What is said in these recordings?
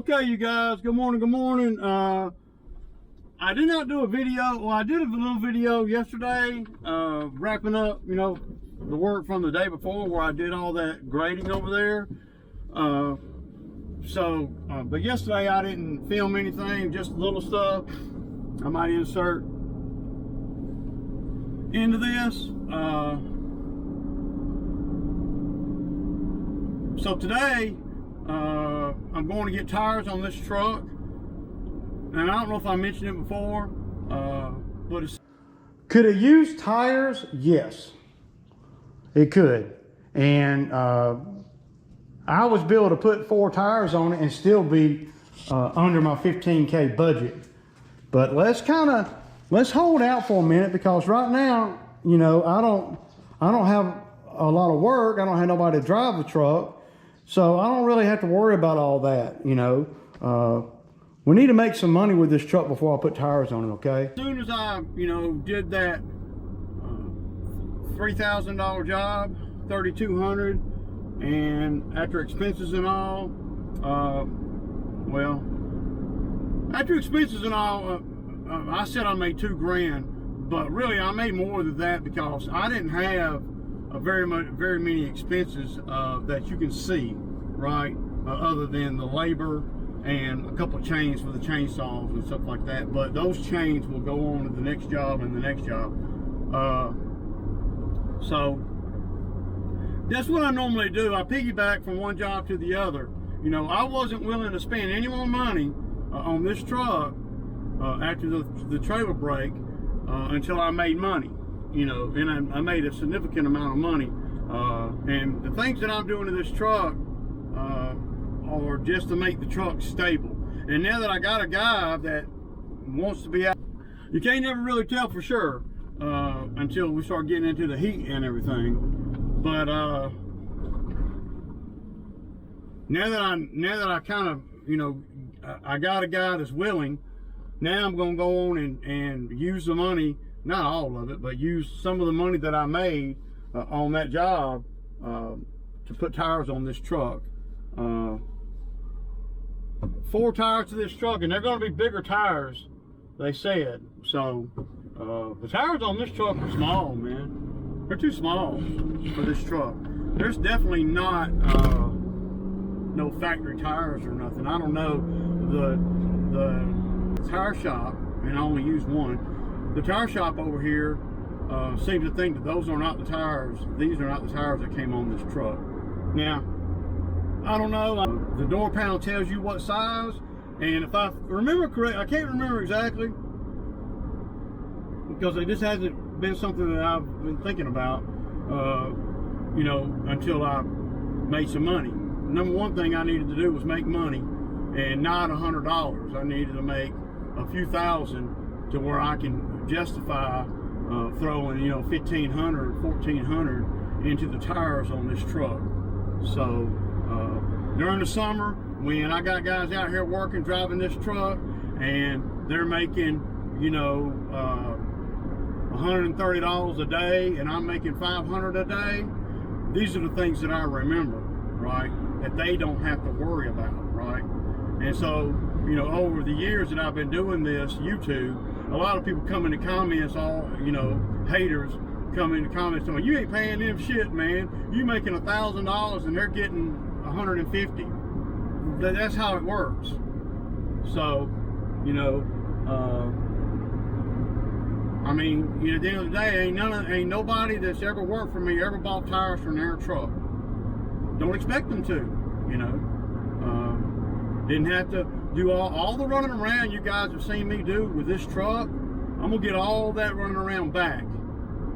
Okay, you guys, good morning, good morning. I did not do a video. Well, I did a little video yesterday, wrapping up, the work from the day before where I did all that grading over there. But yesterday I didn't film anything, just little stuff I might insert into this. So today, I'm going to get tires on this truck, and I don't know if I mentioned it before, but could it use tires? Yes, it could. And I was able to put 4 tires on it and still be under my $15K budget. But let's hold out for a minute, because right now, I don't have a lot of work. I don't have nobody to drive the truck. So I don't really have to worry about all that, We need to make some money with this truck before I put tires on it, okay? As soon as I, did that $3,000 job, $3,200, and after expenses and all, I said I made $2 grand, but really I made more than that, because I didn't have very many expenses that you can see, right? Other than the labor and a couple of chains for the chainsaws and stuff like that. But those chains will go on to the next job and the next job. So that's what I normally do. I piggyback from one job to the other. I wasn't willing to spend any more money on this truck after the trailer break until I made money. And I made a significant amount of money. And the things that I'm doing to this truck are just to make the truck stable. And now that I got a guy that wants to be out, you can't never really tell for sure until we start getting into the heat and everything. But now that I kind of, I got a guy that's willing, now I'm going to go on and use the money. Not all of it, but use some of the money that I made on that job to put tires on this truck. 4 tires to this truck, and they're going to be bigger tires, they said. So the tires on this truck are small, man. They're too small for this truck. There's definitely not no factory tires or nothing. I don't know the tire shop, and I only use one. The tire shop over here seems to think that those are not the tires. These are not the tires that came on this truck. Now, I don't know. The door panel tells you what size, and if I remember correct, I can't remember exactly, because it just hasn't been something that I've been thinking about, until I made some money. Number one thing I needed to do was make money, and not $100. I needed to make a few thousand to where I can justify throwing, $1,500, $1,400 into the tires on this truck. So during the summer, when I got guys out here working, driving this truck, and they're making, $130 a day, and I'm making $500 a day, these are the things that I remember, right? That they don't have to worry about, right? And so, over the years that I've been doing this YouTube, a lot of people come in the comments, haters come in the comments saying, you ain't paying them shit, man. You making $1,000 and they're getting 150. That's how it works. So, at the end of the day, ain't nobody that's ever worked for me ever bought tires from their truck. Don't expect them to, Didn't have to do all the running around you guys have seen me do with this truck. I'm gonna get all that running around back,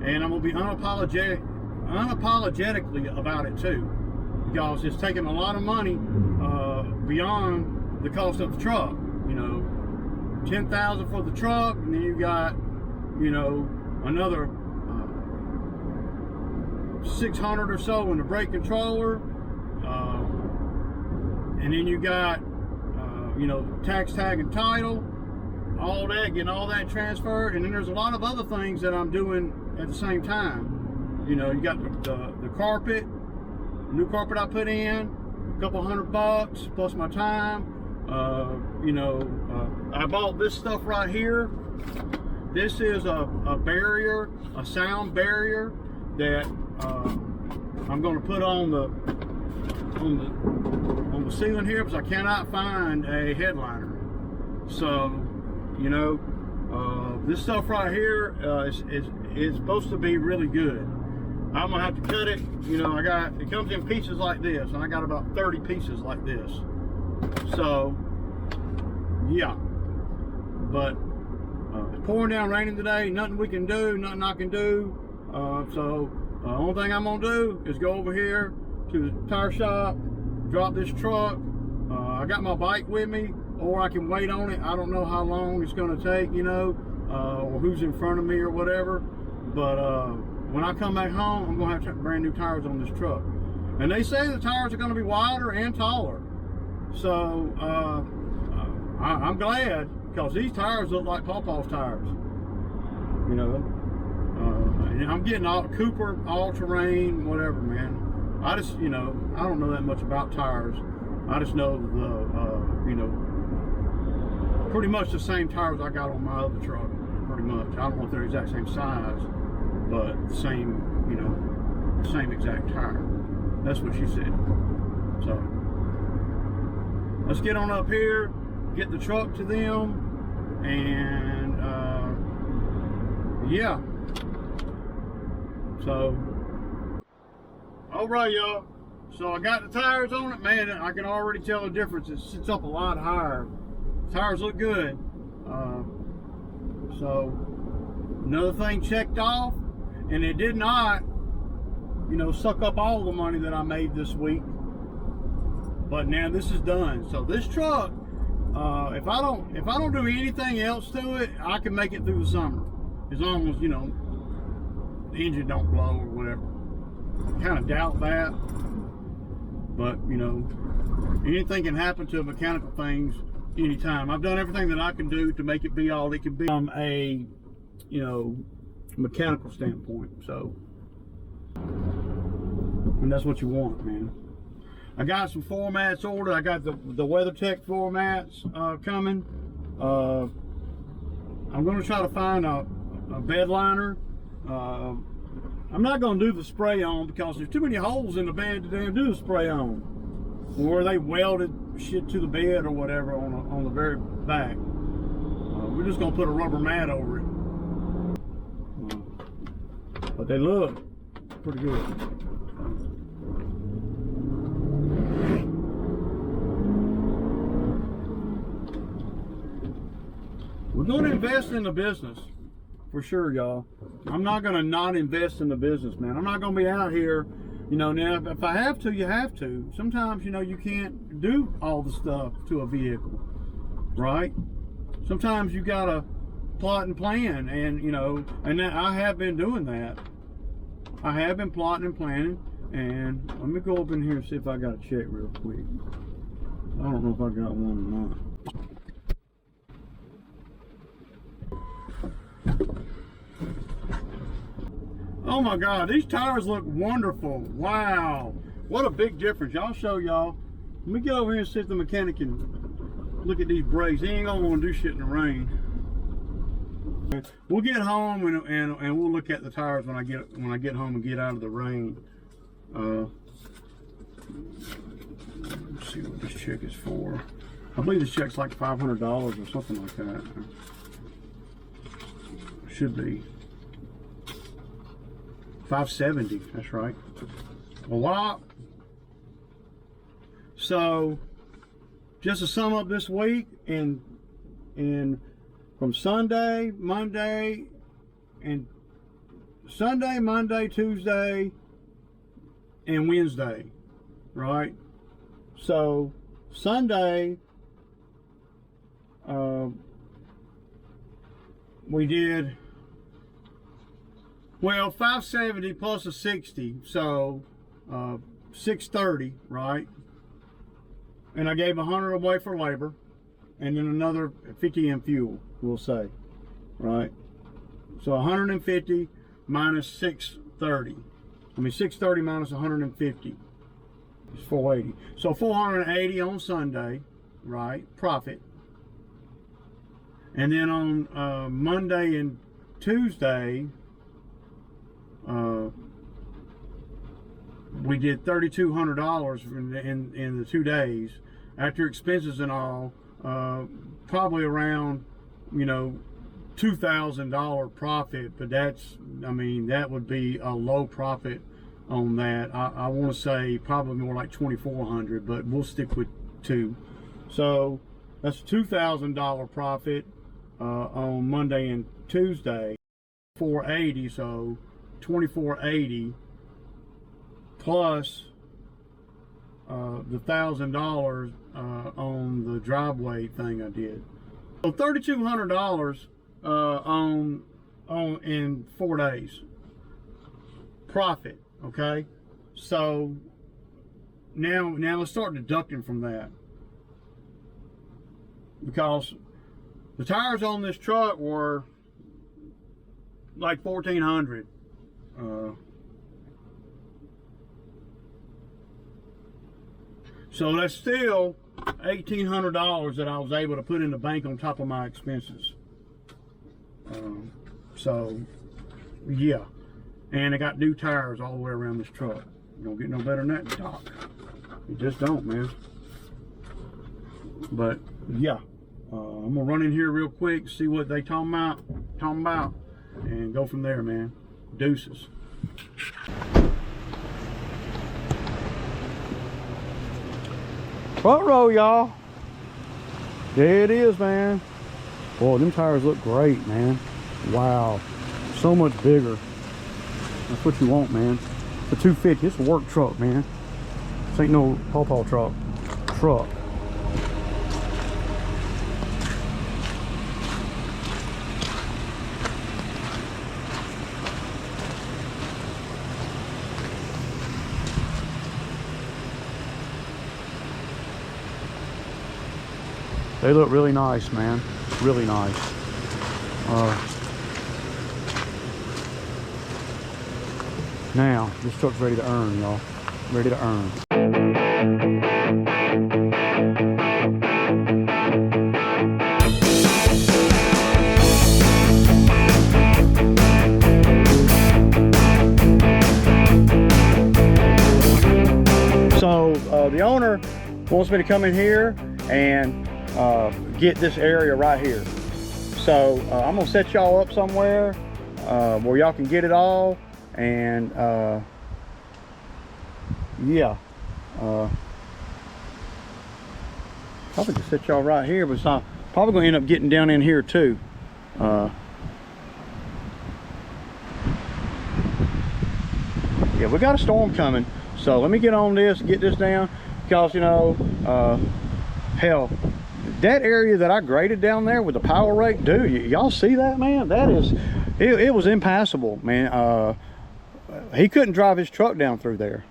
and I'm gonna be unapologetically about it too, because it's taking a lot of money beyond the cost of the truck. $10,000 for the truck, and then you got another $600 or so in the brake controller, and then you got tax tag and title, all that, getting all that transferred. And then there's a lot of other things that I'm doing at the same time. You got the carpet, new carpet I put in, a couple $100 plus my time, I bought this stuff right here. This is a barrier, a sound barrier that I'm going to put on the ceiling here because I cannot find a headliner. So, this stuff right here is supposed to be really good. I'm gonna have to cut it. It comes in pieces like this, and I got about 30 pieces like this. So, yeah. But it's pouring down, raining today. Nothing we can do. Nothing I can do. So the only thing I'm gonna do is go over here to the tire shop, drop this truck. I got my bike with me, or I can wait on it. I don't know how long it's gonna take, or who's in front of me or whatever. But when I come back home, I'm gonna have brand new tires on this truck. And they say the tires are gonna be wider and taller. So I'm glad, because these tires look like Pawpaw's tires. I'm getting all Cooper, all-terrain, whatever, man. I just, I don't know that much about tires. I just know pretty much the same tires I got on my other truck, pretty much. I don't know if they're the exact same size, but same, same exact tire. That's what she said. So, let's get on up here, get the truck to them, and, yeah. So, all right, y'all. So I got the tires on it, man. I can already tell the difference. It sits up a lot higher. Tires look good. So another thing checked off, and it did not, suck up all the money that I made this week. But now this is done. So this truck, if I don't do anything else to it, I can make it through the summer, as long as the engine don't blow or whatever. I kind of doubt that, but anything can happen to mechanical things anytime. I've done everything that I can do to make it be all it can be from a mechanical standpoint. So, and that's what you want, man. I got some floor mats ordered. I got the WeatherTech floor mats coming. I'm going to try to find a bed liner. I'm not going to do the spray on because there's too many holes in the bed to damn do the spray on. Or they welded shit to the bed or whatever on the very back. We're just going to put a rubber mat over it. But they look pretty good. We're going to invest in the business. For sure, y'all. I'm not going to not invest in the business, man. I'm not going to be out here, now if I have to, you have to. Sometimes, you can't do all the stuff to a vehicle, right? Sometimes you got to plot and plan, and, and I have been doing that. I have been plotting and planning, and let me go up in here and see if I got a check real quick. I don't know if I got one or not. Oh my God, these tires look wonderful. Wow, what a big difference. I'll show y'all. Let me get over here and see if the mechanic can look at these brakes. He ain't gonna want to do shit in the rain. We'll get home and we'll look at the tires when I get home and get out of the rain. Let's see what this check is for. I believe this check's like $500 or something like that. Should be $570. That's right. A lot. So, just to sum up this week, and from Sunday, Monday, Tuesday, and Wednesday, right? So Sunday, we did, well, 570 plus a 60, so 630, right? And I gave 100 away for labor, and then another 50 in fuel, we'll say, right? So 150 minus 630. 630 minus 150 is 480. So 480 on Sunday, right? Profit. And then on Monday and Tuesday, we did $3,200 in the 2 days after expenses and all. Probably around, you know, $2,000 profit, but that's, I mean, that would be a low profit on that. I want to say probably more like 2,400, but we'll stick with 2. So that's $2,000 profit on Monday and Tuesday. 480, so 2,480 plus the $1,000 on the driveway thing I did. So $3,200 on in 4 days profit. Okay, so now let's start deducting from that, because the tires on this truck were like $1,400. So that's still $1,800 that I was able to put in the bank on top of my expenses. So yeah, and I got new tires all the way around this truck. You don't get no better than that, Doc. You just don't, man. But yeah, I'm gonna run in here real quick, see what they talking about, and go from there, man. Deuces. Front row, y'all. There it is, man. Boy, them tires look great, man. Wow, so much bigger. That's what you want, man. It's a 250. It's a work truck, man. This ain't no pawpaw truck. They look really nice, man. Really nice. Now, this truck's ready to earn, y'all. Ready to earn. So, the owner wants me to come in here and get this area right here. So I'm gonna set y'all up somewhere where y'all can get it all, and yeah, probably just set y'all right here, but I'm probably gonna end up getting down in here too. Yeah, we got a storm coming, so let me get on this, get this down, because you know, hell, that area that I graded down there with the power rake, dude, y'all see that, man? That is, it was impassable, man. He couldn't drive his truck down through there.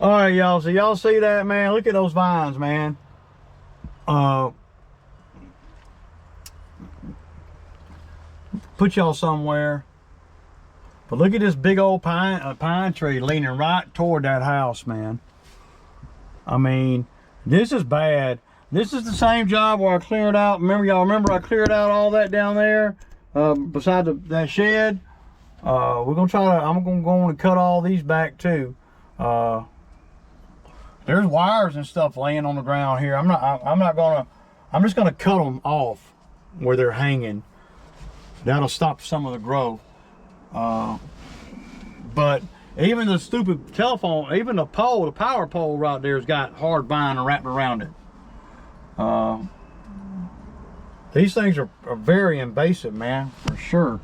All right, y'all. So y'all see that, man? Look at those vines, man. Put y'all somewhere. But look at this big old pine tree leaning right toward that house, man. I mean, this is bad. This is the same job where I cleared out. Remember I cleared out all that down there beside that shed. We're gonna try to. I'm gonna go on and cut all these back too. There's wires and stuff laying on the ground here. I'm just gonna cut them off where they're hanging. That'll stop some of the growth. But even the stupid telephone, even the power pole right there's got hard vine wrapped around it. These things are very invasive, man, for sure.